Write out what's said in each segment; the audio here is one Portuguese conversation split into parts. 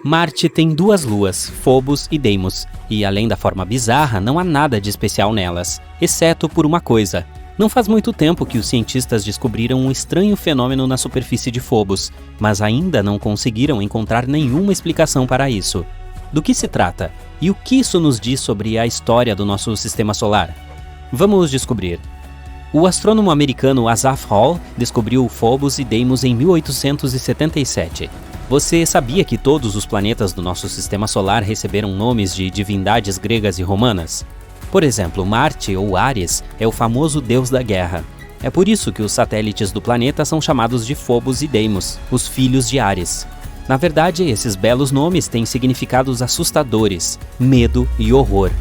Marte tem duas luas, Phobos e Deimos, e além da forma bizarra, não há nada de especial nelas, exceto por uma coisa. Não faz muito tempo que os cientistas descobriram um estranho fenômeno na superfície de Phobos, mas ainda não conseguiram encontrar nenhuma explicação para isso. Do que se trata? E o que isso nos diz sobre a história do nosso sistema solar? Vamos descobrir. O astrônomo americano Asaph Hall descobriu Phobos e Deimos em 1877. Você sabia que todos os planetas do nosso sistema solar receberam nomes de divindades gregas e romanas? Por exemplo, Marte, ou Ares, é o famoso deus da guerra. É por isso que os satélites do planeta são chamados de Phobos e Deimos, os filhos de Ares. Na verdade, esses belos nomes têm significados assustadores, medo e horror.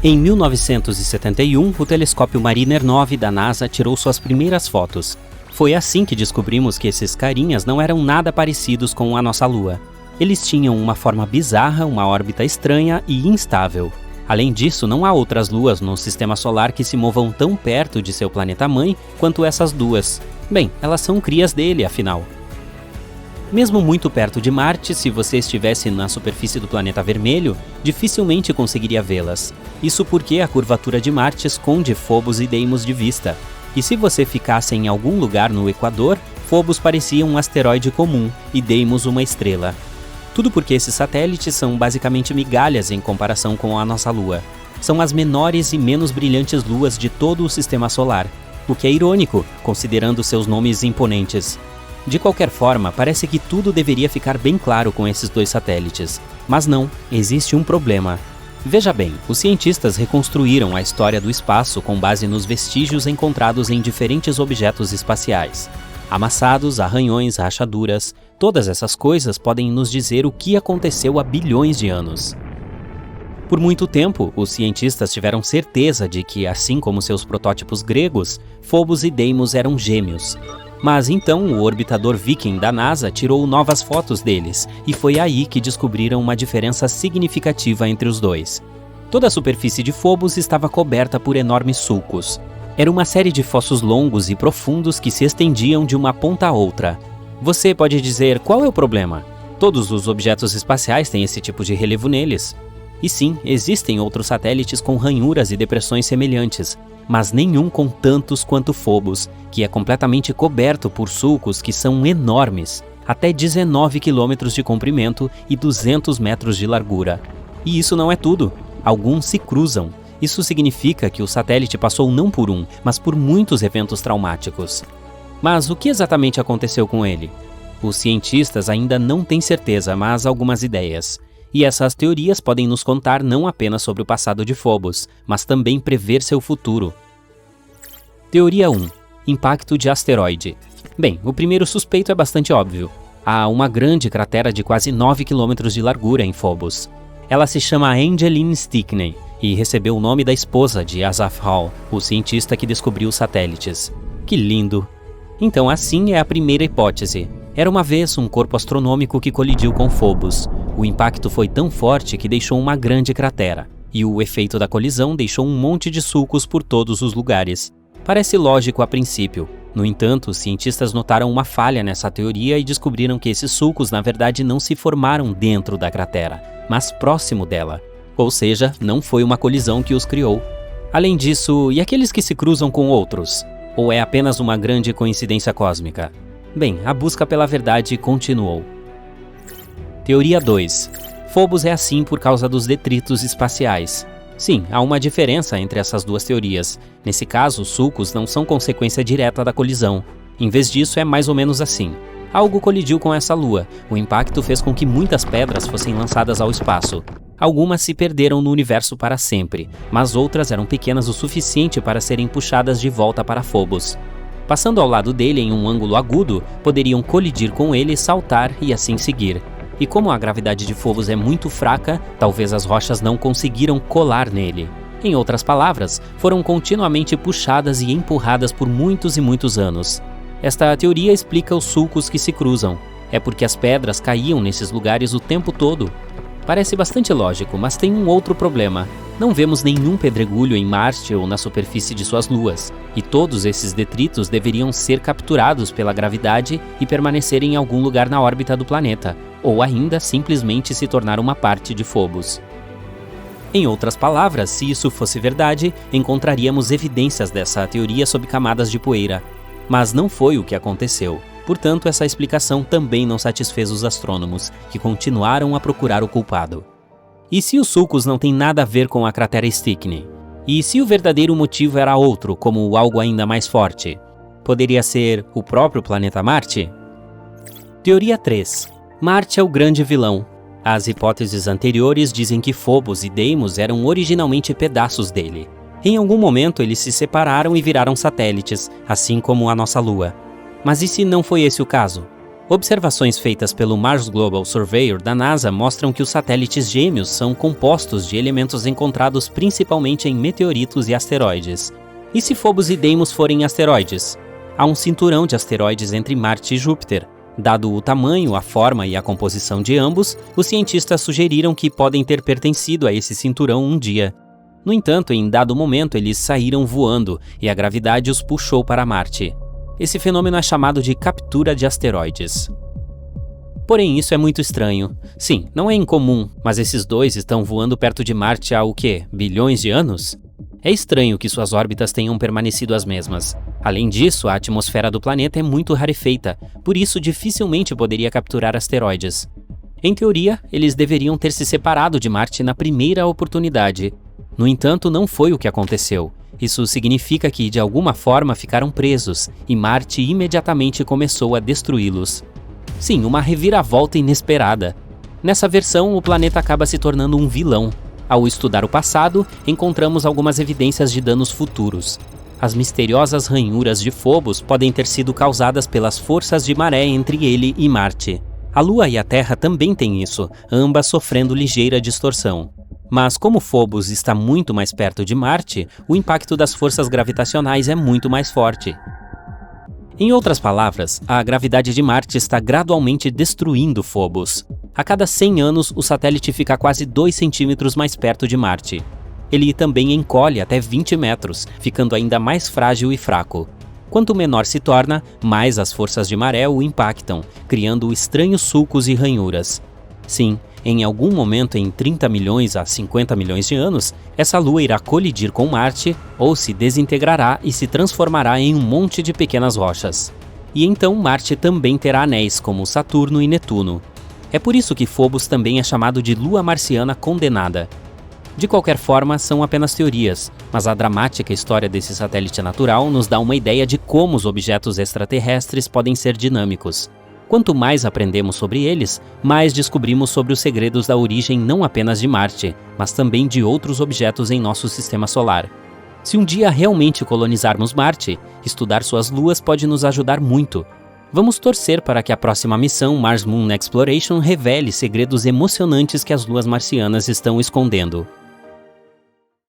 Em 1971, o telescópio Mariner 9 da NASA tirou suas primeiras fotos. Foi assim que descobrimos que esses carinhas não eram nada parecidos com a nossa Lua. Eles tinham uma forma bizarra, uma órbita estranha e instável. Além disso, não há outras luas no sistema solar que se movam tão perto de seu planeta-mãe quanto essas duas. Bem, elas são crias dele, afinal. Mesmo muito perto de Marte, se você estivesse na superfície do planeta vermelho, dificilmente conseguiria vê-las. Isso porque a curvatura de Marte esconde Phobos e Deimos de vista. E se você ficasse em algum lugar no Equador, Phobos parecia um asteroide comum e Deimos uma estrela. Tudo porque esses satélites são basicamente migalhas em comparação com a nossa Lua. São as menores e menos brilhantes luas de todo o sistema solar, o que é irônico, considerando seus nomes imponentes. De qualquer forma, parece que tudo deveria ficar bem claro com esses dois satélites. Mas não, existe um problema. Veja bem, os cientistas reconstruíram a história do espaço com base nos vestígios encontrados em diferentes objetos espaciais. Amassados, arranhões, rachaduras, todas essas coisas podem nos dizer o que aconteceu há bilhões de anos. Por muito tempo, os cientistas tiveram certeza de que, assim como seus protótipos gregos, Phobos e Deimos eram gêmeos. Mas então o orbitador Viking da NASA tirou novas fotos deles, e foi aí que descobriram uma diferença significativa entre os dois. Toda a superfície de Phobos estava coberta por enormes sulcos. Era uma série de fossos longos e profundos que se estendiam de uma ponta a outra. Você pode dizer, qual é o problema? Todos os objetos espaciais têm esse tipo de relevo neles. E sim, existem outros satélites com ranhuras e depressões semelhantes, mas nenhum com tantos quanto Phobos, que é completamente coberto por sulcos que são enormes, até 19 km de comprimento e 200 metros de largura. E isso não é tudo, alguns se cruzam. Isso significa que o satélite passou não por um, mas por muitos eventos traumáticos. Mas o que exatamente aconteceu com ele? Os cientistas ainda não têm certeza, mas algumas ideias. E essas teorias podem nos contar não apenas sobre o passado de Phobos, mas também prever seu futuro. Teoria 1. Impacto de asteroide. Bem, o primeiro suspeito é bastante óbvio. Há uma grande cratera de quase 9 km de largura em Phobos. Ela se chama Angeline Stickney e recebeu o nome da esposa de Asaph Hall, o cientista que descobriu os satélites. Que lindo! Então assim é a primeira hipótese. Era uma vez um corpo astronômico que colidiu com Phobos. O impacto foi tão forte que deixou uma grande cratera, e o efeito da colisão deixou um monte de sulcos por todos os lugares. Parece lógico a princípio. No entanto, os cientistas notaram uma falha nessa teoria e descobriram que esses sulcos na verdade não se formaram dentro da cratera, mas próximo dela. Ou seja, não foi uma colisão que os criou. Além disso, e aqueles que se cruzam com outros? Ou é apenas uma grande coincidência cósmica? Bem, a busca pela verdade continuou. Teoria 2. Phobos é assim por causa dos detritos espaciais. Sim, há uma diferença entre essas duas teorias. Nesse caso, os sulcos não são consequência direta da colisão. Em vez disso, é mais ou menos assim. Algo colidiu com essa lua. O impacto fez com que muitas pedras fossem lançadas ao espaço. Algumas se perderam no universo para sempre, mas outras eram pequenas o suficiente para serem puxadas de volta para Phobos. Passando ao lado dele em um ângulo agudo, poderiam colidir com ele, saltar e assim seguir. E como a gravidade de Phobos é muito fraca, talvez as rochas não conseguiram colar nele. Em outras palavras, foram continuamente puxadas e empurradas por muitos e muitos anos. Esta teoria explica os sulcos que se cruzam. É porque as pedras caíam nesses lugares o tempo todo. Parece bastante lógico, mas tem um outro problema. Não vemos nenhum pedregulho em Marte ou na superfície de suas luas, e todos esses detritos deveriam ser capturados pela gravidade e permanecer em algum lugar na órbita do planeta, ou ainda simplesmente se tornar uma parte de Phobos. Em outras palavras, se isso fosse verdade, encontraríamos evidências dessa teoria sob camadas de poeira. Mas não foi o que aconteceu. Portanto, essa explicação também não satisfez os astrônomos, que continuaram a procurar o culpado. E se os sulcos não têm nada a ver com a cratera Stickney? E se o verdadeiro motivo era outro, como algo ainda mais forte? Poderia ser o próprio planeta Marte? Teoria 3. Marte é o grande vilão. As hipóteses anteriores dizem que Phobos e Deimos eram originalmente pedaços dele. Em algum momento eles se separaram e viraram satélites, assim como a nossa Lua. Mas e se não foi esse o caso? Observações feitas pelo Mars Global Surveyor da NASA mostram que os satélites gêmeos são compostos de elementos encontrados principalmente em meteoritos e asteroides. E se Phobos e Deimos forem asteroides? Há um cinturão de asteroides entre Marte e Júpiter. Dado o tamanho, a forma e a composição de ambos, os cientistas sugeriram que podem ter pertencido a esse cinturão um dia. No entanto, em dado momento eles saíram voando e a gravidade os puxou para Marte. Esse fenômeno é chamado de captura de asteroides. Porém, isso é muito estranho. Sim, não é incomum, mas esses dois estão voando perto de Marte há bilhões de anos? É estranho que suas órbitas tenham permanecido as mesmas. Além disso, a atmosfera do planeta é muito rarefeita, por isso dificilmente poderia capturar asteroides. Em teoria, eles deveriam ter se separado de Marte na primeira oportunidade. No entanto, não foi o que aconteceu. Isso significa que, de alguma forma, ficaram presos, e Marte imediatamente começou a destruí-los. Sim, uma reviravolta inesperada. Nessa versão, o planeta acaba se tornando um vilão. Ao estudar o passado, encontramos algumas evidências de danos futuros. As misteriosas ranhuras de Phobos podem ter sido causadas pelas forças de maré entre ele e Marte. A Lua e a Terra também têm isso, ambas sofrendo ligeira distorção. Mas como Phobos está muito mais perto de Marte, o impacto das forças gravitacionais é muito mais forte. Em outras palavras, a gravidade de Marte está gradualmente destruindo Phobos. A cada 100 anos, o satélite fica quase 2 centímetros mais perto de Marte. Ele também encolhe até 20 metros, ficando ainda mais frágil e fraco. Quanto menor se torna, mais as forças de maré o impactam, criando estranhos sulcos e ranhuras. Sim, em algum momento em 30 milhões a 50 milhões de anos, essa Lua irá colidir com Marte ou se desintegrará e se transformará em um monte de pequenas rochas. E então Marte também terá anéis como Saturno e Netuno. É por isso que Phobos também é chamado de Lua Marciana Condenada. De qualquer forma, são apenas teorias, mas a dramática história desse satélite natural nos dá uma ideia de como os objetos extraterrestres podem ser dinâmicos. Quanto mais aprendemos sobre eles, mais descobrimos sobre os segredos da origem não apenas de Marte, mas também de outros objetos em nosso sistema solar. Se um dia realmente colonizarmos Marte, estudar suas luas pode nos ajudar muito. Vamos torcer para que a próxima missão Mars Moon Exploration revele segredos emocionantes que as luas marcianas estão escondendo.